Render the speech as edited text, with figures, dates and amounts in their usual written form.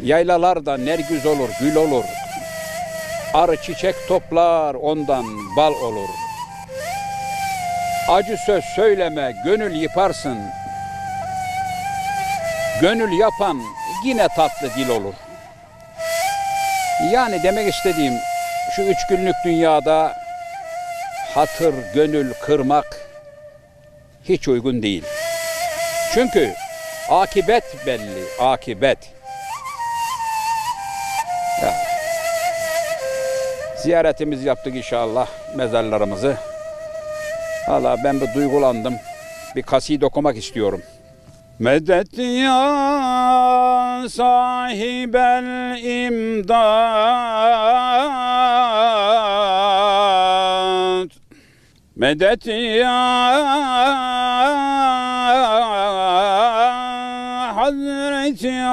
Yaylalarda nergüz olur, gül olur. Arı çiçek toplar, ondan bal olur. Acı söz söyleme, gönül yıparsın. Gönül yapan yine tatlı dil olur. Yani demek istediğim şu 3 günlük dünyada hatır, gönül kırmak hiç uygun değil. Çünkü akibet belli, akibet. Ya, ziyaretimizi yaptık inşallah, mezarlarımızı. Valla ben bir duygulandım. Bir kaside okumak istiyorum. Medet ya sahibel imdad, medet ya Hazreti